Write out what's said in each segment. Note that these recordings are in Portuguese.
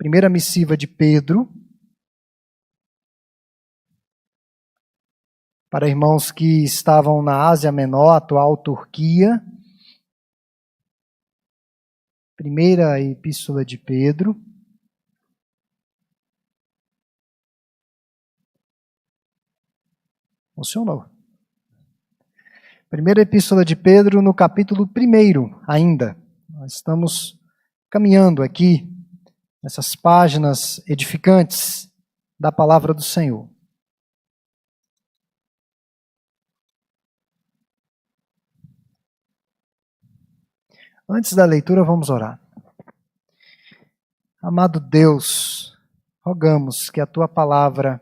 Primeira missiva de Pedro, para irmãos que estavam na Ásia Menor, atual Turquia. Primeira epístola de Pedro. Funcionou. Primeira epístola de Pedro, no capítulo 1 ainda. Nós estamos caminhando aqui nessas páginas edificantes da palavra do Senhor. Antes da leitura, vamos orar. Amado Deus, rogamos que a Tua palavra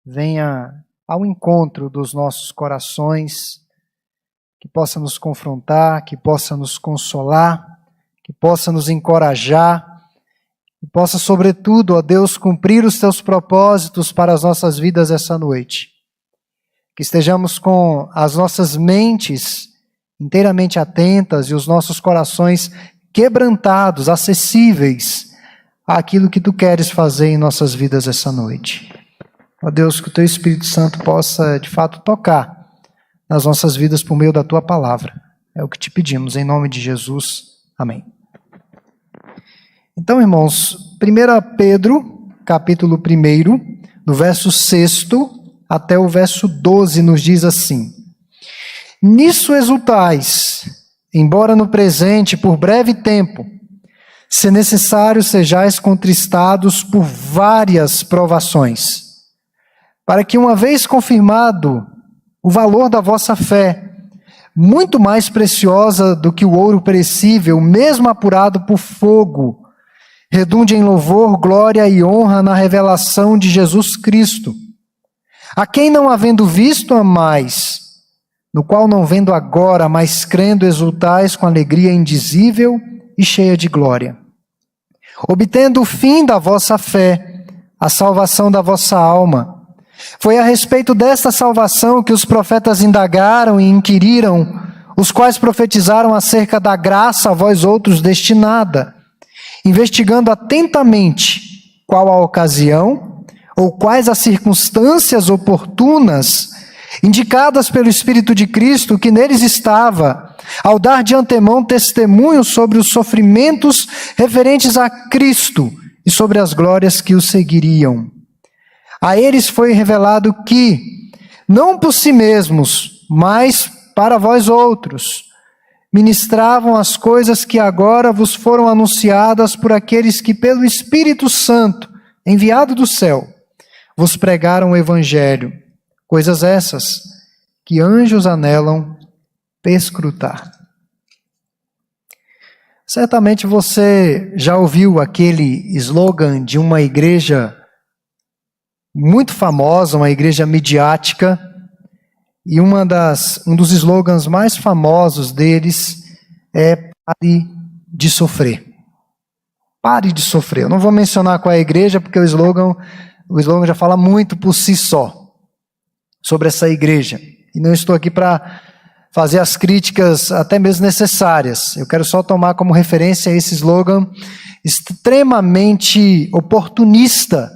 venha ao encontro dos nossos corações, que possa nos confrontar, que possa nos consolar, que possa nos encorajar, que possa, sobretudo, ó Deus, cumprir os Teus propósitos para as nossas vidas essa noite. Que estejamos com as nossas mentes inteiramente atentas e os nossos corações quebrantados, acessíveis àquilo que Tu queres fazer em nossas vidas essa noite. Ó Deus, que o Teu Espírito Santo possa, de fato, tocar nas nossas vidas por meio da Tua palavra. É o que te pedimos, em nome de Jesus. Amém. Então, irmãos, 1 Pedro, capítulo 1, no verso 6 até o verso 12, nos diz assim: Nisso exultais, embora no presente, por breve tempo, se necessário, sejais contristados por várias provações, para que, uma vez confirmado o valor da vossa fé, muito mais preciosa do que o ouro perecível, mesmo apurado por fogo, redunde em louvor, glória e honra na revelação de Jesus Cristo, a quem não havendo visto amais, no qual não vendo agora, mas crendo exultais com alegria indizível e cheia de glória, obtendo o fim da vossa fé, a salvação da vossa alma. Foi a respeito desta salvação que os profetas indagaram e inquiriram, os quais profetizaram acerca da graça a vós outros destinada, investigando atentamente qual a ocasião ou quais as circunstâncias oportunas indicadas pelo Espírito de Cristo que neles estava, ao dar de antemão testemunho sobre os sofrimentos referentes a Cristo e sobre as glórias que o seguiriam. A eles foi revelado que, não por si mesmos, mas para vós outros, ministravam as coisas que agora vos foram anunciadas por aqueles que, pelo Espírito Santo, enviado do céu, vos pregaram o Evangelho, coisas essas que anjos anelam perscrutar. Certamente você já ouviu aquele slogan de uma igreja muito famosa, uma igreja midiática, e um dos slogans mais famosos deles é "Pare de sofrer". Pare de sofrer. Eu não vou mencionar qual é a igreja, porque o slogan já fala muito por si só sobre essa igreja. E não estou aqui para fazer as críticas até mesmo necessárias. Eu quero só tomar como referência esse slogan extremamente oportunista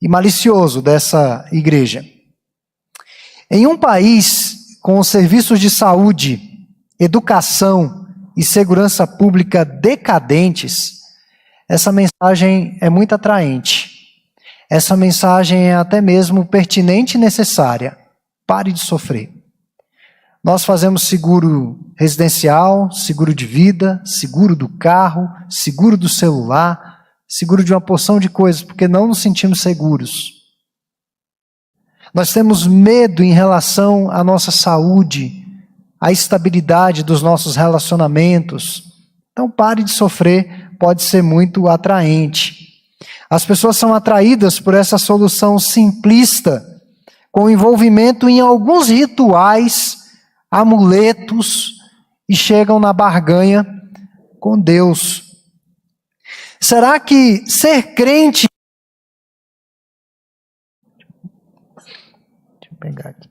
e malicioso dessa igreja. Em um país com os serviços de saúde, educação e segurança pública decadentes, essa mensagem é muito atraente. Essa mensagem é até mesmo pertinente e necessária. Pare de sofrer. Nós fazemos seguro residencial, seguro de vida, seguro do carro, seguro do celular, seguro de uma porção de coisas, porque não nos sentimos seguros. Nós temos medo em relação à nossa saúde, à estabilidade dos nossos relacionamentos. Então, pare de sofrer, pode ser muito atraente. As pessoas são atraídas por essa solução simplista, com envolvimento em alguns rituais, amuletos, e chegam na barganha com Deus. Será que ser crente... Deixa eu pegar aqui.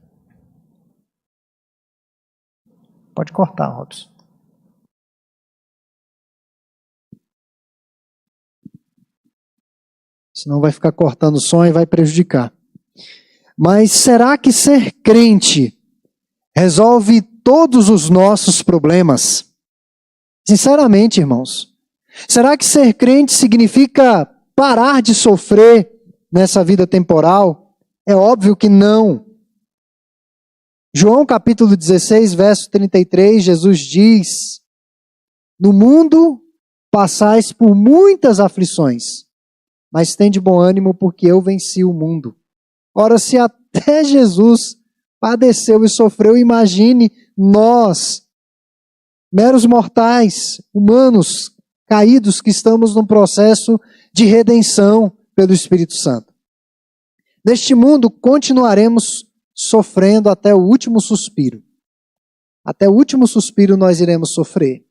Pode cortar, Robson. Senão vai ficar cortando o som e vai prejudicar. Mas será que ser crente resolve todos os nossos problemas? Sinceramente, irmãos, será que ser crente significa parar de sofrer nessa vida temporal? É óbvio que não. João capítulo 16, verso 33, Jesus diz: no mundo passais por muitas aflições, mas tende bom ânimo porque eu venci o mundo. Ora, se até Jesus padeceu e sofreu, imagine nós, meros mortais, humanos, caídos, que estamos num processo de redenção pelo Espírito Santo. Neste mundo, continuaremos sofrendo até o último suspiro. Até o último suspiro nós iremos sofrer.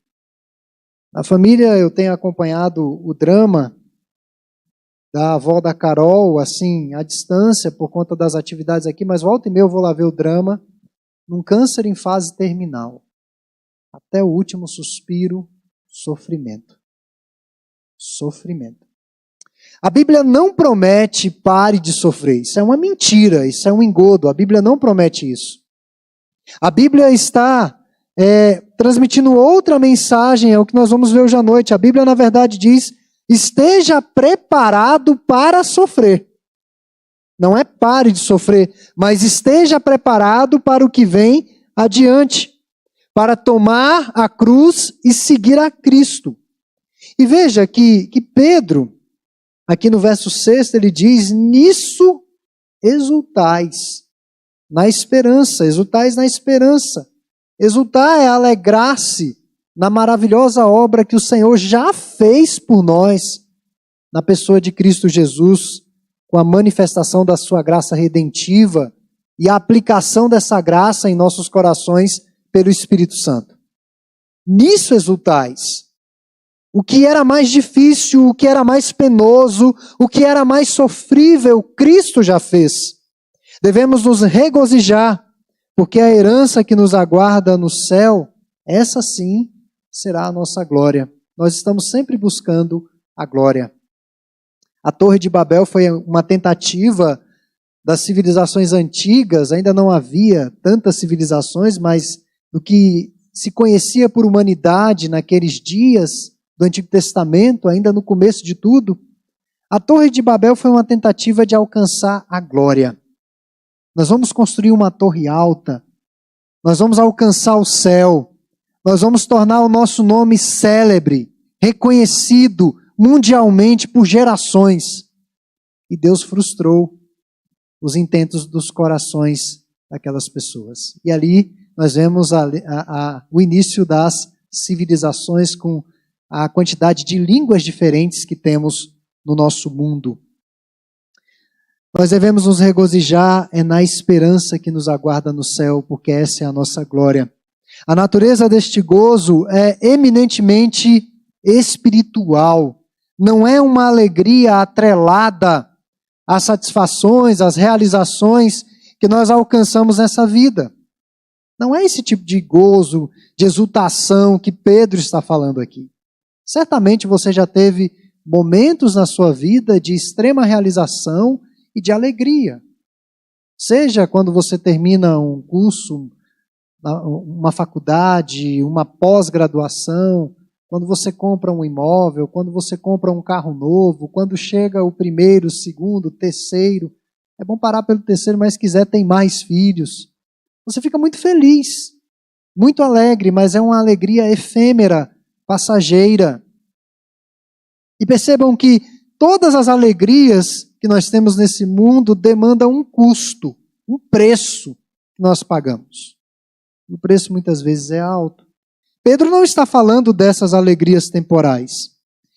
Na família, eu tenho acompanhado o drama da avó da Carol, assim, à distância, por conta das atividades aqui, mas volta e meia eu vou lá ver o drama, num câncer em fase terminal. Até o último suspiro, sofrimento. Sofrimento. A Bíblia não promete pare de sofrer. Isso é uma mentira, isso é um engodo. A Bíblia não promete isso. A Bíblia está transmitindo outra mensagem, é o que nós vamos ver hoje à noite. A Bíblia, na verdade, diz: esteja preparado para sofrer. Não é pare de sofrer, mas esteja preparado para o que vem adiante, para tomar a cruz e seguir a Cristo. E veja que Pedro, aqui no verso 6, ele diz: nisso exultais na esperança, exultais na esperança. Exultar é alegrar-se na maravilhosa obra que o Senhor já fez por nós, na pessoa de Cristo Jesus, com a manifestação da sua graça redentiva e a aplicação dessa graça em nossos corações pelo Espírito Santo. Nisso exultais. O que era mais difícil, o que era mais penoso, o que era mais sofrível, Cristo já fez. Devemos nos regozijar, porque a herança que nos aguarda no céu, essa sim será a nossa glória. Nós estamos sempre buscando a glória. A Torre de Babel foi uma tentativa das civilizações antigas, ainda não havia tantas civilizações, mas do que se conhecia por humanidade naqueles dias do Antigo Testamento, ainda no começo de tudo, a Torre de Babel foi uma tentativa de alcançar a glória. Nós vamos construir uma torre alta, nós vamos alcançar o céu, nós vamos tornar o nosso nome célebre, reconhecido mundialmente por gerações. E Deus frustrou os intentos dos corações daquelas pessoas. E ali nós vemos o início das civilizações com a quantidade de línguas diferentes que temos no nosso mundo. Nós devemos nos regozijar na esperança que nos aguarda no céu, porque essa é a nossa glória. A natureza deste gozo é eminentemente espiritual. Não é uma alegria atrelada às satisfações, às realizações que nós alcançamos nessa vida. Não é esse tipo de gozo, de exultação que Pedro está falando aqui. Certamente você já teve momentos na sua vida de extrema realização e de alegria. Seja quando você termina um curso, uma faculdade, uma pós-graduação, quando você compra um imóvel, quando você compra um carro novo, quando chega o primeiro, o segundo, o terceiro. É bom parar pelo terceiro, mas se quiser tem mais filhos. Você fica muito feliz, muito alegre, mas é uma alegria efêmera, passageira. E percebam que todas as alegrias que nós temos nesse mundo demandam um custo, um preço que nós pagamos. O preço muitas vezes é alto. Pedro não está falando dessas alegrias temporais.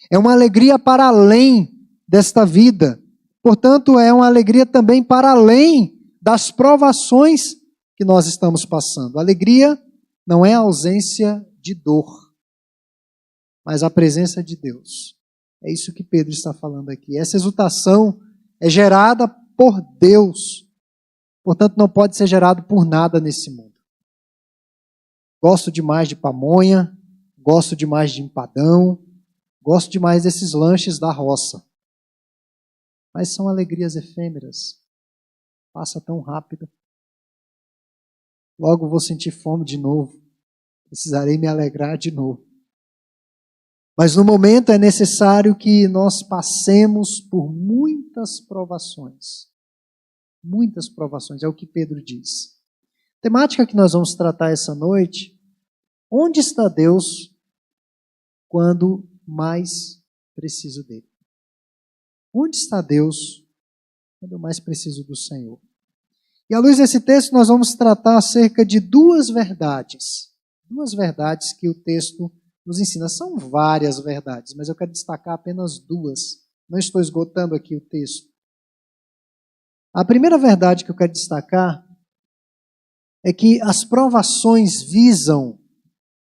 É uma alegria para além desta vida. Portanto, é uma alegria também para além das provações que nós estamos passando. Alegria não é a ausência de dor, mas a presença de Deus. É isso que Pedro está falando aqui. Essa exultação é gerada por Deus. Portanto, não pode ser gerado por nada nesse mundo. Gosto demais de pamonha, gosto demais de empadão, gosto demais desses lanches da roça. mas são alegrias efêmeras. Passa tão rápido. Logo vou sentir fome de novo. Precisarei me alegrar de novo. Mas no momento é necessário que nós passemos por muitas provações. Muitas provações, é o que Pedro diz. A temática que nós vamos tratar essa noite: onde está Deus quando mais preciso dele? Onde está Deus quando eu mais preciso do Senhor? E à luz desse texto nós vamos tratar acerca de duas verdades. Duas verdades que o texto nos ensina. São várias verdades, mas eu quero destacar apenas duas. Não estou esgotando aqui o texto. A primeira verdade que eu quero destacar é que as provações visam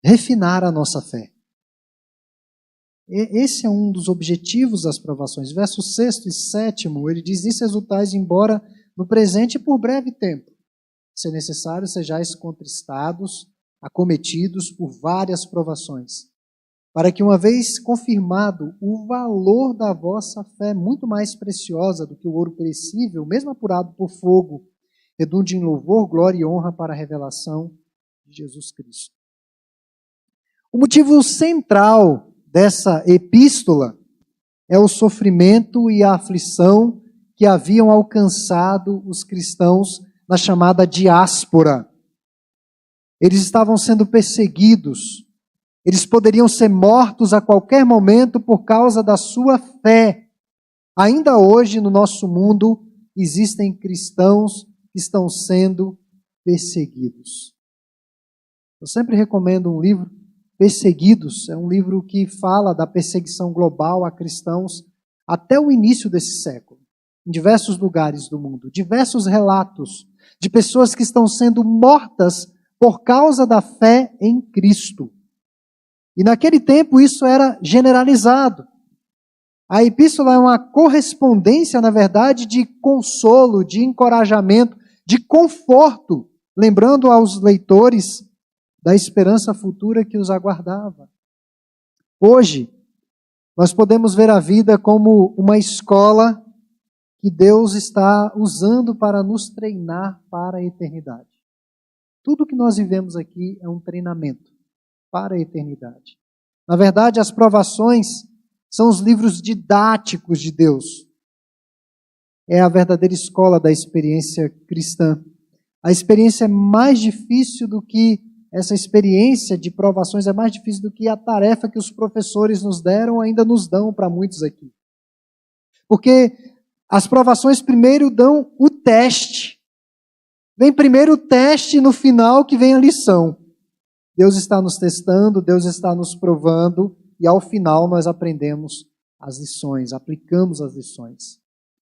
refinar a nossa fé. Esse é um dos objetivos das provações. Versos 6 e 7, ele diz: nisso exultais, embora no presente por breve tempo, se necessário, sejais contristados, acometidos por várias provações, para que, uma vez confirmado o valor da vossa fé, muito mais preciosa do que o ouro perecível, mesmo apurado por fogo, redunde em louvor, glória e honra para a revelação de Jesus Cristo. O motivo central dessa epístola é o sofrimento e a aflição que haviam alcançado os cristãos na chamada diáspora. Eles estavam sendo perseguidos. Eles poderiam ser mortos a qualquer momento por causa da sua fé. Ainda hoje, no nosso mundo, existem cristãos que estão sendo perseguidos. Eu sempre recomendo um livro, Perseguidos. É um livro que fala da perseguição global a cristãos até o início desse século, em diversos lugares do mundo. Diversos relatos de pessoas que estão sendo mortas por causa da fé em Cristo. E naquele tempo isso era generalizado. A epístola é uma correspondência, na verdade, de consolo, de encorajamento, de conforto, lembrando aos leitores da esperança futura que os aguardava. Hoje, nós podemos ver a vida como uma escola que Deus está usando para nos treinar para a eternidade. Tudo que nós vivemos aqui é um treinamento para a eternidade. Na verdade, as provações são os livros didáticos de Deus. É a verdadeira escola da experiência cristã. A experiência é mais difícil do que essa experiência de provações, é mais difícil do que a tarefa que os professores nos deram, ainda nos dão para muitos aqui. Porque as provações primeiro dão o teste. Vem primeiro o teste, no final que vem a lição. Deus está nos testando, Deus está nos provando, e ao final nós aprendemos as lições, aplicamos as lições.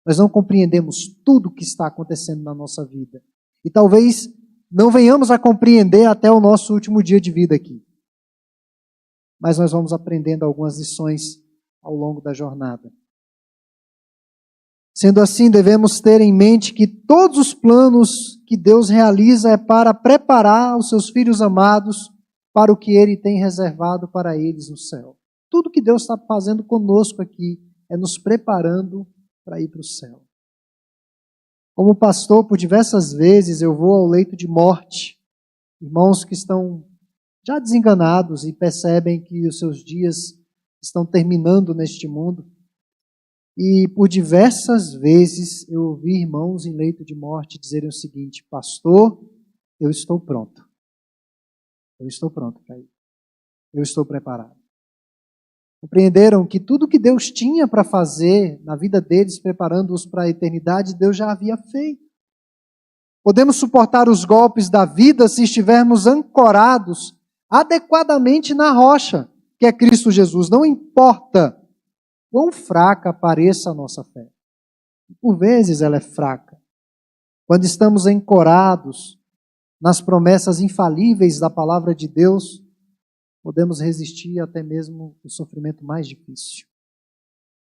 Nós não compreendemos tudo o que está acontecendo na nossa vida. E talvez não venhamos a compreender até o nosso último dia de vida aqui. Mas nós vamos aprendendo algumas lições ao longo da jornada. Sendo assim, devemos ter em mente que todos os planos que Deus realiza é para preparar os seus filhos amados para o que Ele tem reservado para eles no céu. Tudo que Deus está fazendo conosco aqui é nos preparando para ir para o céu. Como pastor, por diversas vezes eu vou ao leito de morte. Irmãos que estão já desenganados e percebem que os seus dias estão terminando neste mundo. E por diversas vezes eu ouvi irmãos em leito de morte dizerem o seguinte: pastor, eu estou pronto. Eu estou pronto para ir. Eu estou preparado. Compreenderam que tudo que Deus tinha para fazer na vida deles, preparando-os para a eternidade, Deus já havia feito. Podemos suportar os golpes da vida se estivermos ancorados adequadamente na rocha, que é Cristo Jesus. Não importa quão fraca pareça a nossa fé. Por vezes ela é fraca. Quando estamos ancorados nas promessas infalíveis da palavra de Deus, podemos resistir até mesmo o sofrimento mais difícil.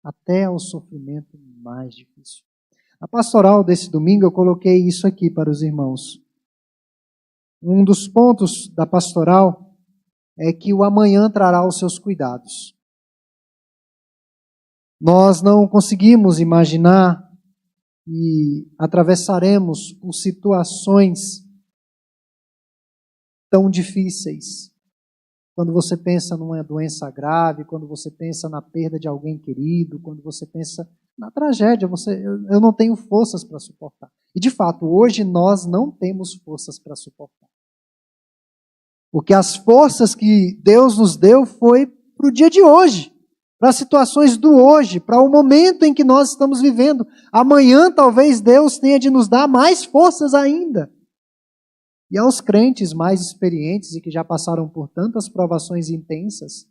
Até ao sofrimento mais difícil. Na pastoral desse domingo eu coloquei isso aqui para os irmãos. Um dos pontos da pastoral é que o amanhã trará os seus cuidados. Nós não conseguimos imaginar e atravessaremos por situações tão difíceis. Quando você pensa numa doença grave, quando você pensa na perda de alguém querido, quando você pensa na tragédia, eu não tenho forças para suportar. E de fato, hoje nós não temos forças para suportar. Porque as forças que Deus nos deu foi para o dia de hoje, para as situações do hoje, para o momento em que nós estamos vivendo. Amanhã talvez Deus tenha de nos dar mais forças ainda. E aos crentes mais experientes e que já passaram por tantas provações intensas,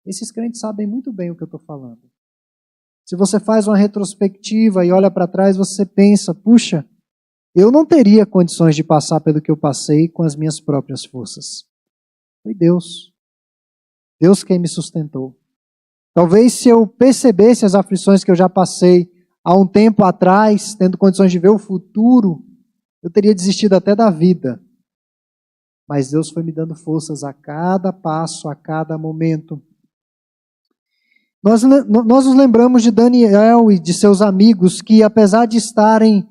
esses crentes sabem muito bem o que eu estou falando. Se você faz uma retrospectiva e olha para trás, você pensa, puxa, eu não teria condições de passar pelo que eu passei com as minhas próprias forças. Foi Deus. Deus quem me sustentou. Talvez se eu percebesse as aflições que eu já passei há um tempo atrás, tendo condições de ver o futuro, eu teria desistido até da vida. Mas Deus foi me dando forças a cada passo, a cada momento. Nós nos lembramos de Daniel e de seus amigos que, apesar de estarem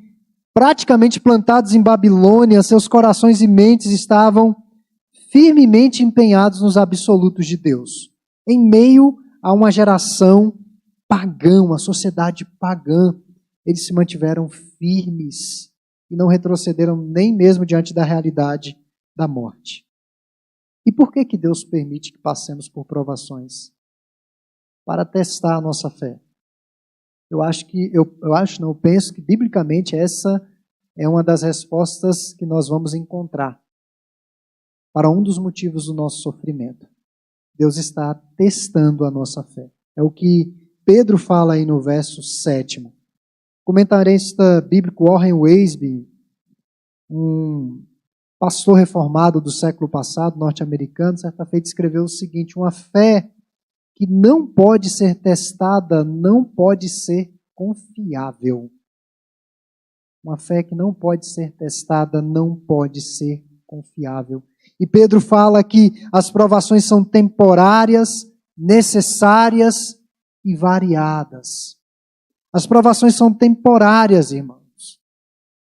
praticamente plantados em Babilônia, seus corações e mentes estavam firmemente empenhados nos absolutos de Deus. Em meio a uma geração pagã, uma sociedade pagã, eles se mantiveram firmes e não retrocederam nem mesmo diante da realidade da morte. E por que Deus permite que passemos por provações? Para testar a nossa fé. Eu penso que biblicamente essa é uma das respostas que nós vamos encontrar para um dos motivos do nosso sofrimento. Deus está testando a nossa fé. É o que Pedro fala aí no verso 7. O comentarista bíblico Warren Wiersbe, um pastor reformado do século passado, norte-americano, certa feita escreveu o seguinte: uma fé que não pode ser testada, não pode ser confiável. Uma fé que não pode ser testada, não pode ser confiável. E Pedro fala que as provações são temporárias, necessárias e variadas. As provações são temporárias, irmãos.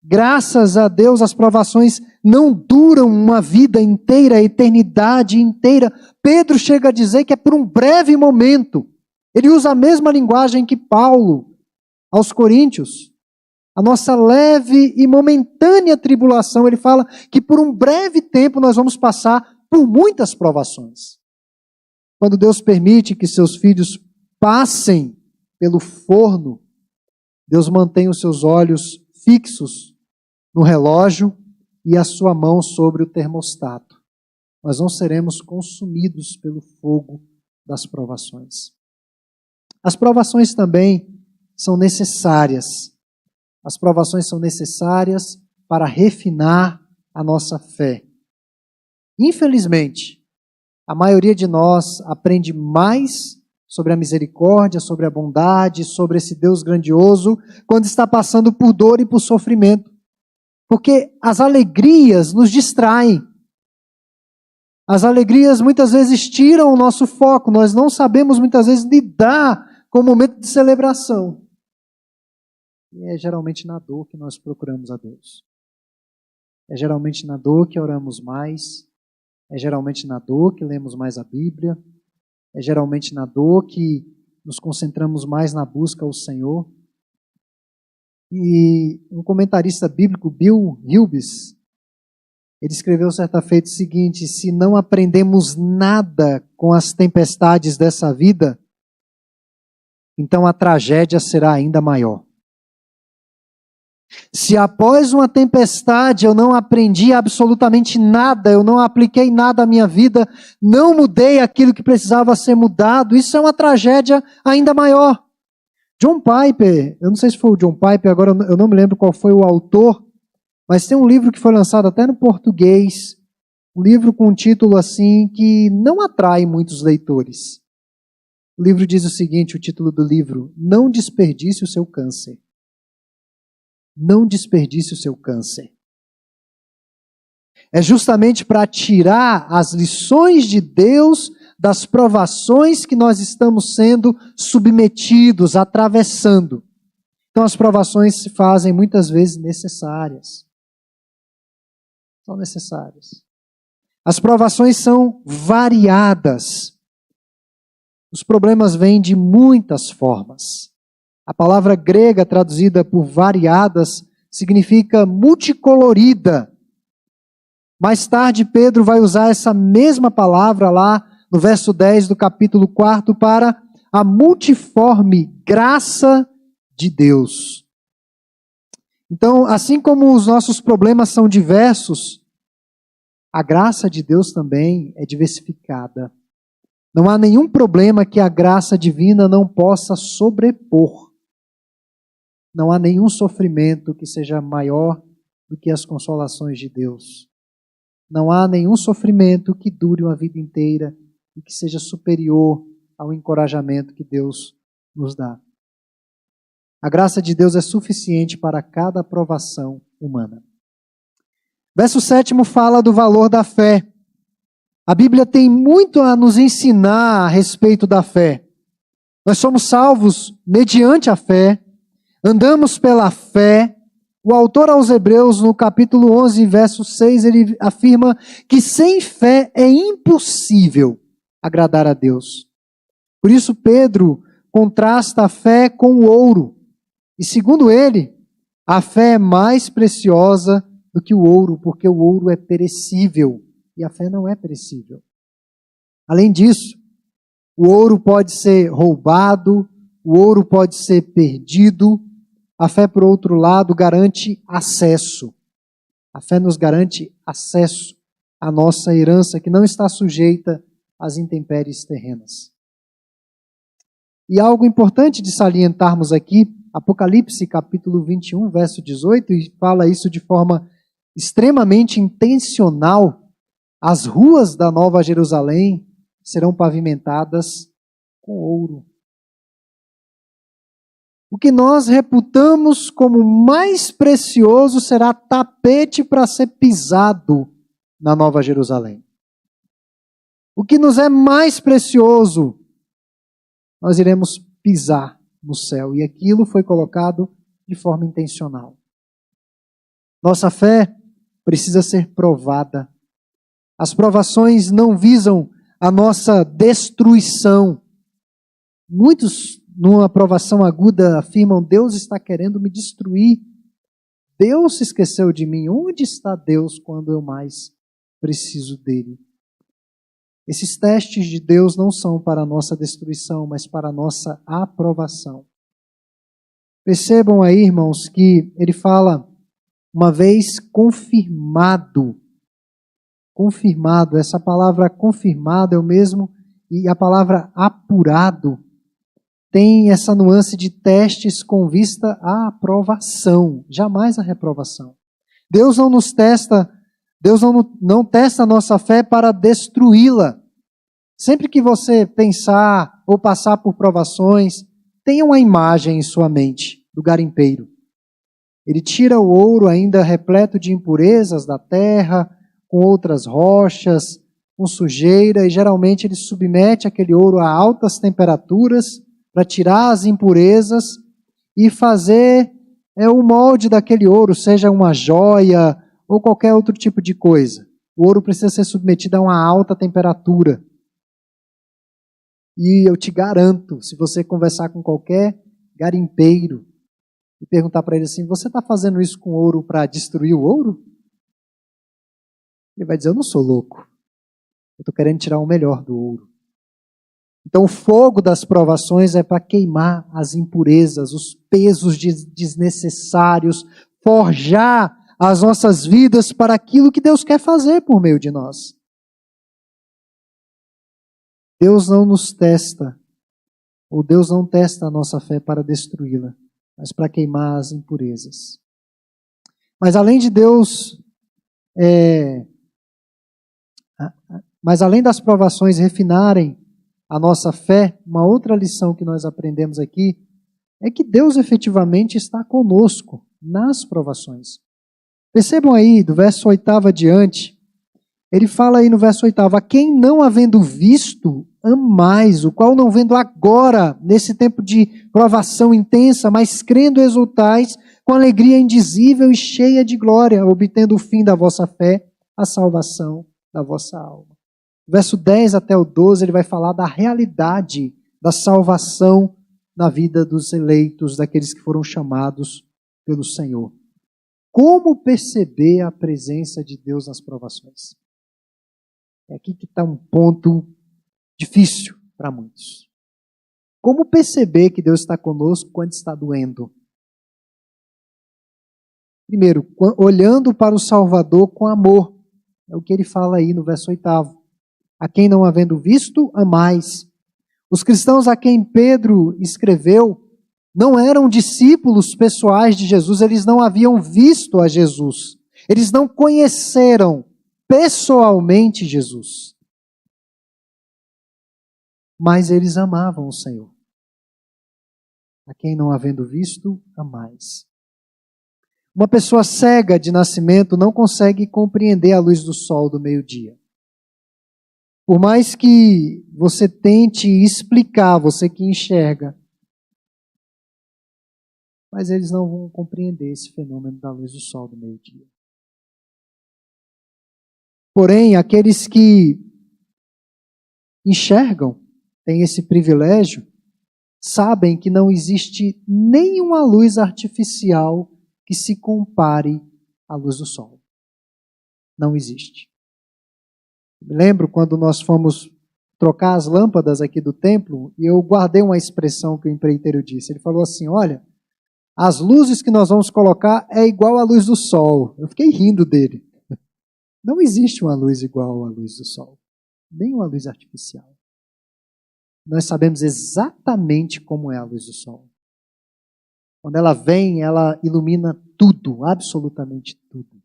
Graças a Deus, as provações não duram uma vida inteira, a eternidade inteira. Pedro chega a dizer que é por um breve momento. Ele usa a mesma linguagem que Paulo aos Coríntios. A nossa leve e momentânea tribulação, ele fala que por um breve tempo nós vamos passar por muitas provações. Quando Deus permite que seus filhos passem pelo forno, Deus mantém os seus olhos fixos no relógio e a sua mão sobre o termostato. Nós não seremos consumidos pelo fogo das provações. As provações também são necessárias. As provações são necessárias para refinar a nossa fé. Infelizmente, a maioria de nós aprende mais sobre a misericórdia, sobre a bondade, sobre esse Deus grandioso, quando está passando por dor e por sofrimento. Porque as alegrias nos distraem. As alegrias muitas vezes tiram o nosso foco. Nós não sabemos muitas vezes lidar com o momento de celebração. E é geralmente na dor que nós procuramos a Deus. É geralmente na dor que oramos mais. É geralmente na dor que lemos mais a Bíblia. É geralmente na dor que nos concentramos mais na busca ao Senhor. E um comentarista bíblico, Bill Hybels, ele escreveu certa feita o seguinte: se não aprendemos nada com as tempestades dessa vida, então a tragédia será ainda maior. Se após uma tempestade eu não aprendi absolutamente nada, eu não apliquei nada à minha vida, não mudei aquilo que precisava ser mudado, isso é uma tragédia ainda maior. John Piper, eu não sei se foi o John Piper, agora eu não me lembro qual foi o autor, mas tem um livro que foi lançado até no português, um livro com um título assim que não atrai muitos leitores. O livro diz o seguinte, o título do livro: Não desperdice o seu câncer. Não desperdice o seu câncer. É justamente para tirar as lições de Deus das provações que nós estamos sendo submetidos, atravessando. Então as provações se fazem muitas vezes necessárias. São necessárias. As provações são variadas. Os problemas vêm de muitas formas. A palavra grega traduzida por variadas significa multicolorida. Mais tarde, Pedro vai usar essa mesma palavra lá no verso 10 do capítulo 4 para a multiforme graça de Deus. Então, assim como os nossos problemas são diversos, a graça de Deus também é diversificada. Não há nenhum problema que a graça divina não possa sobrepor. Não há nenhum sofrimento que seja maior do que as consolações de Deus. Não há nenhum sofrimento que dure uma vida inteira e que seja superior ao encorajamento que Deus nos dá. A graça de Deus é suficiente para cada aprovação humana. Verso 7 fala do valor da fé. A Bíblia tem muito a nos ensinar a respeito da fé. Nós somos salvos mediante a fé, andamos pela fé. O autor aos Hebreus, no capítulo 11, verso 6, ele afirma que sem fé é impossível agradar a Deus. Por isso Pedro contrasta a fé com o ouro. E segundo ele, a fé é mais preciosa do que o ouro, porque o ouro é perecível e a fé não é perecível. Além disso, o ouro pode ser roubado, o ouro pode ser perdido. A fé, por outro lado, garante acesso. A fé nos garante acesso à nossa herança, que não está sujeita às intempéries terrenas. E algo importante de salientarmos aqui, Apocalipse capítulo 21, verso 18, e fala isso de forma extremamente intencional. As ruas da Nova Jerusalém serão pavimentadas com ouro. O que nós reputamos como mais precioso será tapete para ser pisado na Nova Jerusalém. O que nos é mais precioso, nós iremos pisar no céu. E aquilo foi colocado de forma intencional. Nossa fé precisa ser provada. As provações não visam a nossa destruição. Muitos, numa provação aguda, afirmam: Deus está querendo me destruir. Deus se esqueceu de mim. Onde está Deus quando eu mais preciso dele? Esses testes de Deus não são para a nossa destruição, mas para a nossa aprovação. Percebam aí, irmãos, que ele fala, uma vez confirmado. Confirmado, essa palavra confirmado é o mesmo, e a palavra apurado tem essa nuance de testes com vista à aprovação, jamais à reprovação. Deus não nos testa, Deus não testa a nossa fé para destruí-la. Sempre que você pensar ou passar por provações, tenha uma imagem em sua mente do garimpeiro. Ele tira o ouro ainda repleto de impurezas da terra, com outras rochas, com sujeira, e geralmente ele submete aquele ouro a altas temperaturas para tirar as impurezas e fazer o molde daquele ouro, seja uma joia ou qualquer outro tipo de coisa. O ouro precisa ser submetido a uma alta temperatura. E eu te garanto, se você conversar com qualquer garimpeiro e perguntar para ele assim: você está fazendo isso com ouro para destruir o ouro? Ele vai dizer: eu não sou louco. Eu estou querendo tirar o melhor do ouro. Então o fogo das provações é para queimar as impurezas, os pesos desnecessários, forjar as nossas vidas para aquilo que Deus quer fazer por meio de nós. Deus não nos testa, ou Deus não testa a nossa fé para destruí-la, mas para queimar as impurezas. Mas além de Deus, mas além das provações refinarem a nossa fé, uma outra lição que nós aprendemos aqui é que Deus efetivamente está conosco nas provações. Percebam aí, do verso 8 adiante, ele fala aí no verso 8: a quem não havendo visto amais, o qual não vendo agora, nesse tempo de provação intensa, mas crendo exultais com alegria indizível e cheia de glória, obtendo o fim da vossa fé, a salvação da vossa alma. Verso 10 até o 12, ele vai falar da realidade da salvação na vida dos eleitos, daqueles que foram chamados pelo Senhor. Como perceber a presença de Deus nas provações? É aqui que está um ponto difícil para muitos. Como perceber que Deus está conosco quando está doendo? Primeiro, olhando para o Salvador com amor. É o que ele fala aí no verso 8. A quem não havendo visto, amais. Os cristãos a quem Pedro escreveu não eram discípulos pessoais de Jesus, eles não haviam visto a Jesus. Eles não conheceram pessoalmente Jesus. Mas eles amavam o Senhor. A quem não havendo visto, amais. Uma pessoa cega de nascimento não consegue compreender a luz do sol do meio-dia. Por mais que você tente explicar, você que enxerga, mas eles não vão compreender esse fenômeno da luz do sol do meio-dia. Porém, aqueles que enxergam, têm esse privilégio, sabem que não existe nenhuma luz artificial que se compare à luz do sol. Não existe. Me lembro quando nós fomos trocar as lâmpadas aqui do templo, e eu guardei uma expressão que o empreiteiro disse. Ele falou assim, olha, as luzes que nós vamos colocar é igual à luz do sol. Eu fiquei rindo dele. Não existe uma luz igual à luz do sol. Nem uma luz artificial. Nós sabemos exatamente como é a luz do sol. Quando ela vem, ela ilumina tudo, absolutamente tudo.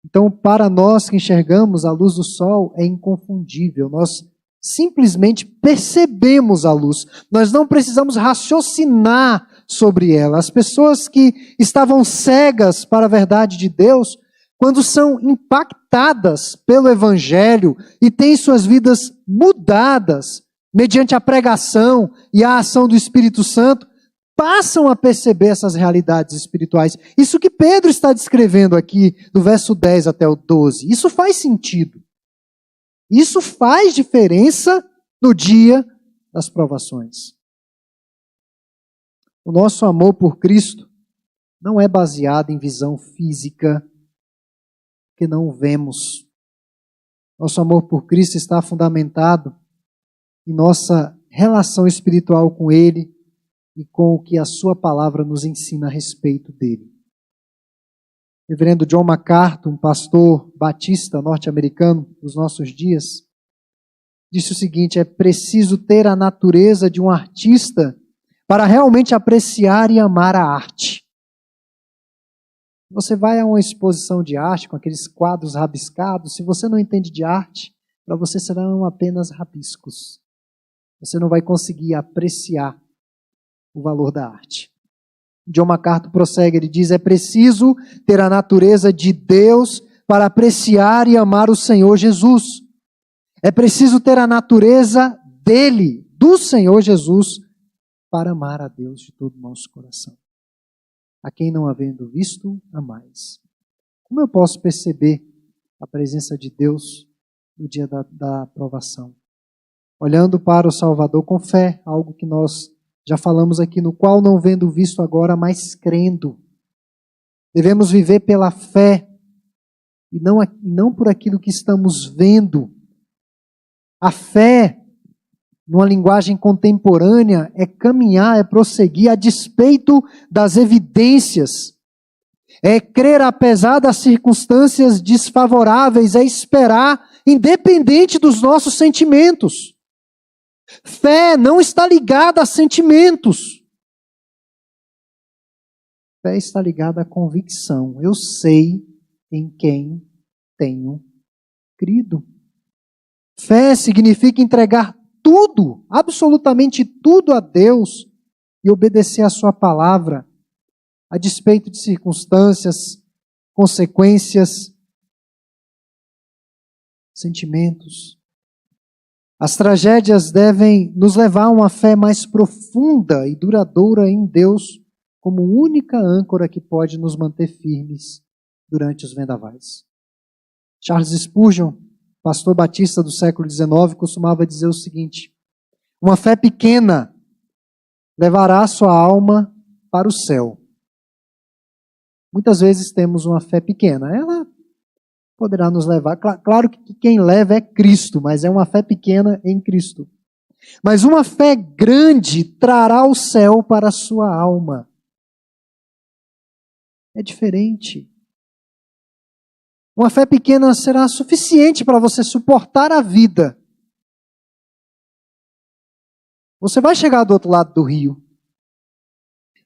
Então, para nós que enxergamos, a luz do sol é inconfundível. Nós simplesmente percebemos a luz. Nós não precisamos raciocinar sobre ela. As pessoas que estavam cegas para a verdade de Deus, quando são impactadas pelo Evangelho e têm suas vidas mudadas mediante a pregação e a ação do Espírito Santo, passam a perceber essas realidades espirituais. Isso que Pedro está descrevendo aqui, do verso 10 até o 12. Isso faz sentido. Isso faz diferença no dia das provações. O nosso amor por Cristo não é baseado em visão física que não vemos. Nosso amor por Cristo está fundamentado em nossa relação espiritual com Ele e com o que a sua palavra nos ensina a respeito dele. O reverendo John MacArthur, um pastor batista norte-americano dos nossos dias, disse o seguinte: é preciso ter a natureza de um artista para realmente apreciar e amar a arte. Você vai a uma exposição de arte com aqueles quadros rabiscados, se você não entende de arte, para você serão apenas rabiscos. Você não vai conseguir apreciar o valor da arte. John MacArthur prossegue, ele diz, é preciso ter a natureza de Deus para apreciar e amar o Senhor Jesus. É preciso ter a natureza dele, do Senhor Jesus, para amar a Deus de todo o nosso coração. A quem não havendo visto, amais. Como eu posso perceber a presença de Deus no dia da provação? Olhando para o Salvador com fé, algo que nós já falamos aqui, no qual não vendo visto agora, mas crendo. Devemos viver pela fé e não por aquilo que estamos vendo. A fé, numa linguagem contemporânea, é caminhar, é prosseguir a despeito das evidências. É crer apesar das circunstâncias desfavoráveis, é esperar independente dos nossos sentimentos. Fé não está ligada a sentimentos. Fé está ligada à convicção. Eu sei em quem tenho crido. Fé significa entregar tudo, absolutamente tudo a Deus e obedecer a sua palavra, a despeito de circunstâncias, consequências. sentimentos. As tragédias devem nos levar a uma fé mais profunda e duradoura em Deus como única âncora que pode nos manter firmes durante os vendavais. Charles Spurgeon, pastor batista do século XIX, costumava dizer o seguinte: uma fé pequena levará sua alma para o céu. Muitas vezes temos uma fé pequena. Ela poderá nos levar. Claro que quem leva é Cristo, mas é uma fé pequena em Cristo. Mas uma fé grande trará o céu para a sua alma. É diferente. Uma fé pequena será suficiente para você suportar a vida. Você vai chegar do outro lado do rio.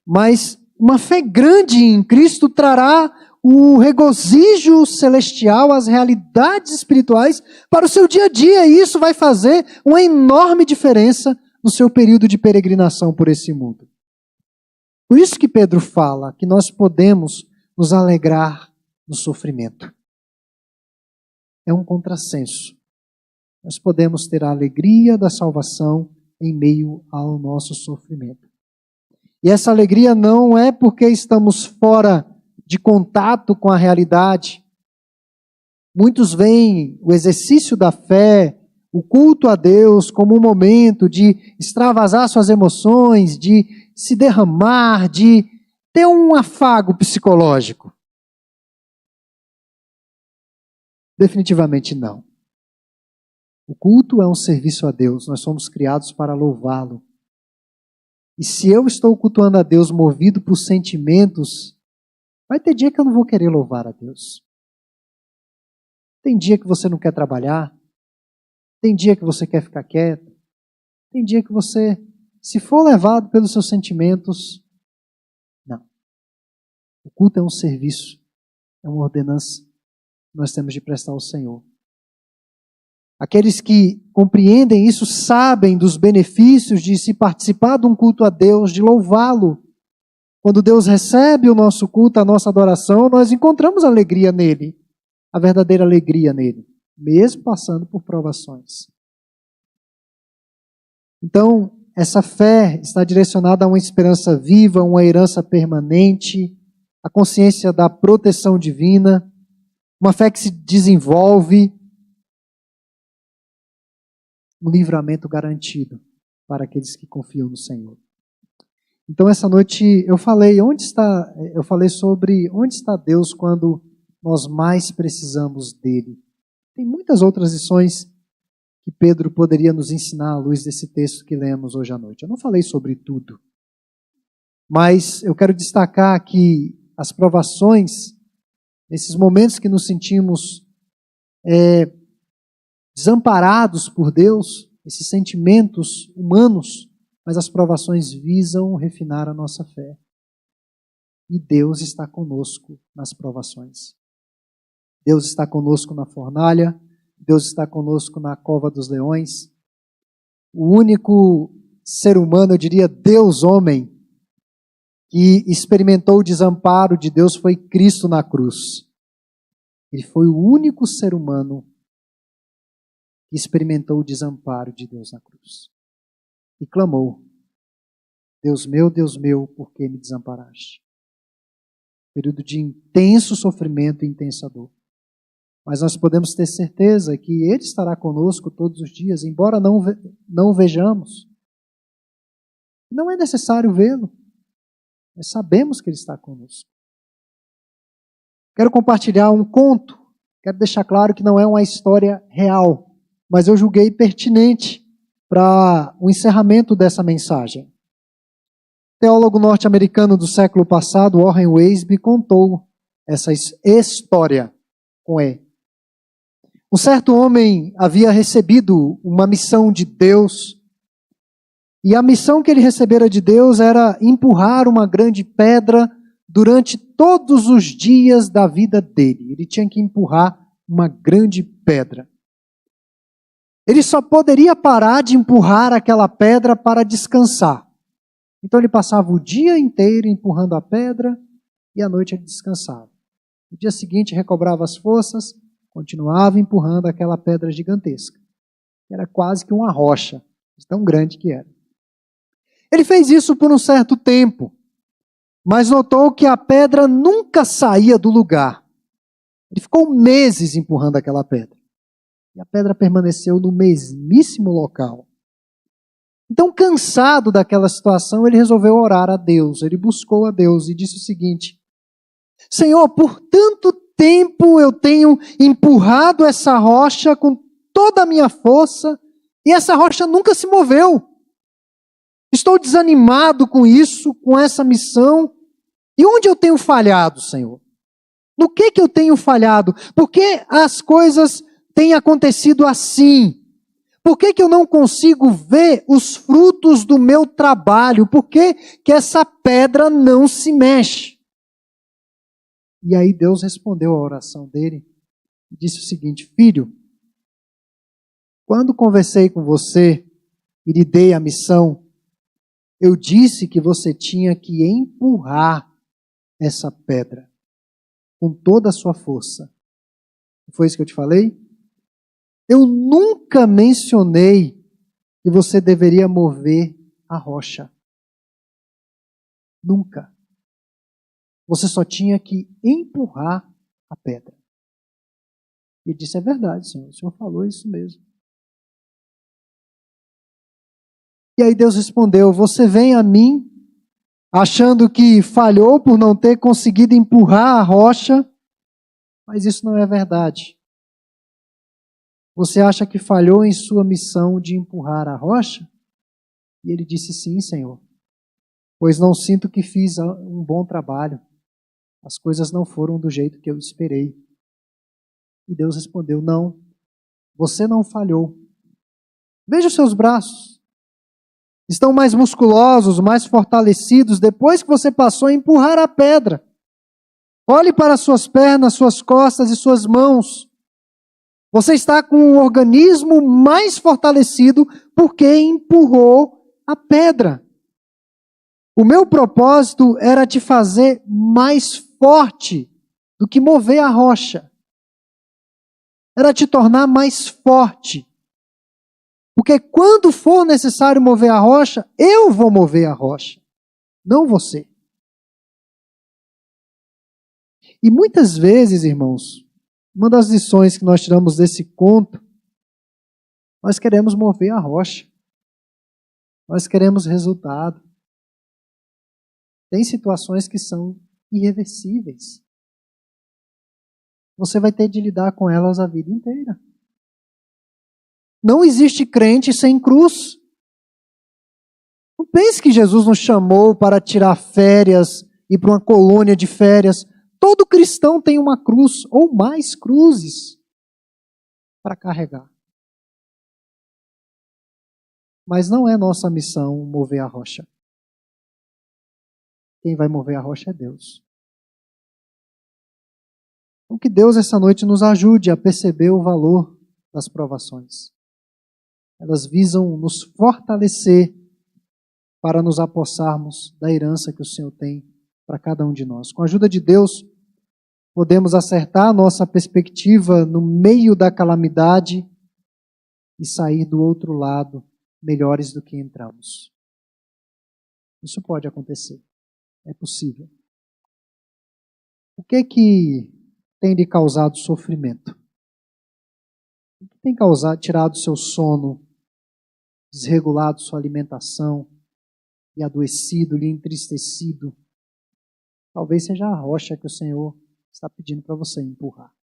Mas uma fé grande em Cristo trará o regozijo celestial, as realidades espirituais para o seu dia a dia. E isso vai fazer uma enorme diferença no seu período de peregrinação por esse mundo. Por isso que Pedro fala que nós podemos nos alegrar no sofrimento. É um contrassenso. Nós podemos ter a alegria da salvação em meio ao nosso sofrimento. E essa alegria não é porque estamos fora de contato com a realidade. Muitos veem o exercício da fé, o culto a Deus, como um momento de extravasar suas emoções, de se derramar, de ter um afago psicológico. Definitivamente não. O culto é um serviço a Deus, nós somos criados para louvá-lo. E se eu estou cultuando a Deus movido por sentimentos, vai ter dia que eu não vou querer louvar a Deus. Tem dia que você não quer trabalhar, tem dia que você quer ficar quieto, tem dia que você, se for levado pelos seus sentimentos, não. O culto é um serviço, é uma ordenança que nós temos de prestar ao Senhor. Aqueles que compreendem isso sabem dos benefícios de se participar de um culto a Deus, de louvá-lo. Quando Deus recebe o nosso culto, a nossa adoração, nós encontramos alegria nele, a verdadeira alegria nele, mesmo passando por provações. Então, essa fé está direcionada a uma esperança viva, uma herança permanente, a consciência da proteção divina, uma fé que se desenvolve, um livramento garantido para aqueles que confiam no Senhor. Então essa noite eu falei sobre onde está Deus quando nós mais precisamos dele. Tem muitas outras lições que Pedro poderia nos ensinar à luz desse texto que lemos hoje à noite. Eu não falei sobre tudo, mas eu quero destacar que as provações, nesses momentos que nos sentimos desamparados por Deus, esses sentimentos humanos, mas as provações visam refinar a nossa fé. E Deus está conosco nas provações. Deus está conosco na fornalha, Deus está conosco na cova dos leões. O único ser humano, eu diria Deus homem, que experimentou o desamparo de Deus foi Cristo na cruz. Ele foi o único ser humano que experimentou o desamparo de Deus na cruz. E clamou: Deus meu, por que me desamparaste? Período de intenso sofrimento e intensa dor. Mas nós podemos ter certeza que Ele estará conosco todos os dias, embora não o vejamos. Não é necessário vê-lo. Nós sabemos que Ele está conosco. Quero compartilhar um conto. Quero deixar claro que não é uma história real, mas eu julguei pertinente para o encerramento dessa mensagem. O teólogo norte-americano do século passado, Warren Wiersbe, contou essa história com E. Um certo homem havia recebido uma missão de Deus, e a missão que ele recebera de Deus era empurrar uma grande pedra durante todos os dias da vida dele. Ele tinha que empurrar uma grande pedra. Ele só poderia parar de empurrar aquela pedra para descansar. Então ele passava o dia inteiro empurrando a pedra e à noite ele descansava. No dia seguinte recobrava as forças, continuava empurrando aquela pedra gigantesca. Era quase que uma rocha, tão grande que era. Ele fez isso por um certo tempo, mas notou que a pedra nunca saía do lugar. Ele ficou meses empurrando aquela pedra. E a pedra permaneceu no mesmíssimo local. Então, cansado daquela situação, ele resolveu orar a Deus. Ele buscou a Deus e disse o seguinte: Senhor, por tanto tempo eu tenho empurrado essa rocha com toda a minha força e essa rocha nunca se moveu. Estou desanimado com isso, com essa missão. E onde eu tenho falhado, Senhor? No que eu tenho falhado? Por que as coisas têm acontecido assim? Por que eu não consigo ver os frutos do meu trabalho? Por que essa pedra não se mexe? E aí Deus respondeu a oração dele e disse o seguinte: Filho, quando conversei com você e lhe dei a missão, eu disse que você tinha que empurrar essa pedra com toda a sua força. Não foi isso que eu te falei? Eu nunca mencionei que você deveria mover a rocha. Nunca. Você só tinha que empurrar a pedra. Ele disse: é verdade, Senhor. O Senhor falou isso mesmo. E aí Deus respondeu: você vem a mim achando que falhou por não ter conseguido empurrar a rocha, mas isso não é verdade. Você acha que falhou em sua missão de empurrar a rocha? E ele disse: sim, Senhor, pois não sinto que fiz um bom trabalho. As coisas não foram do jeito que eu esperei. E Deus respondeu: não, você não falhou. Veja os seus braços. Estão mais musculosos, mais fortalecidos depois que você passou a empurrar a pedra. Olhe para suas pernas, suas costas e suas mãos. Você está com um organismo mais fortalecido porque empurrou a pedra. O meu propósito era te fazer mais forte do que mover a rocha. Era te tornar mais forte. Porque quando for necessário mover a rocha, eu vou mover a rocha, não você. E muitas vezes, irmãos, uma das lições que nós tiramos desse conto, nós queremos mover a rocha. Nós queremos resultado. Tem situações que são irreversíveis. Você vai ter de lidar com elas a vida inteira. Não existe crente sem cruz. Não pense que Jesus nos chamou para tirar férias, ir para uma colônia de férias. Todo cristão tem uma cruz ou mais cruzes para carregar. Mas não é nossa missão mover a rocha. Quem vai mover a rocha é Deus. Então que Deus essa noite nos ajude a perceber o valor das provações. Elas visam nos fortalecer para nos apossarmos da herança que o Senhor tem para cada um de nós. Com a ajuda de Deus, podemos acertar a nossa perspectiva no meio da calamidade e sair do outro lado melhores do que entramos. Isso pode acontecer. É possível. O que tem lhe causado sofrimento? O que tem tirado seu sono, desregulado sua alimentação e adoecido, lhe entristecido? Talvez seja a rocha que o Senhor está pedindo para você empurrar.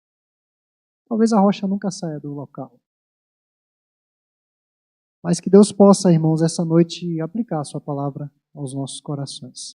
Talvez a rocha nunca saia do local. Mas que Deus possa, irmãos, essa noite aplicar a sua palavra aos nossos corações.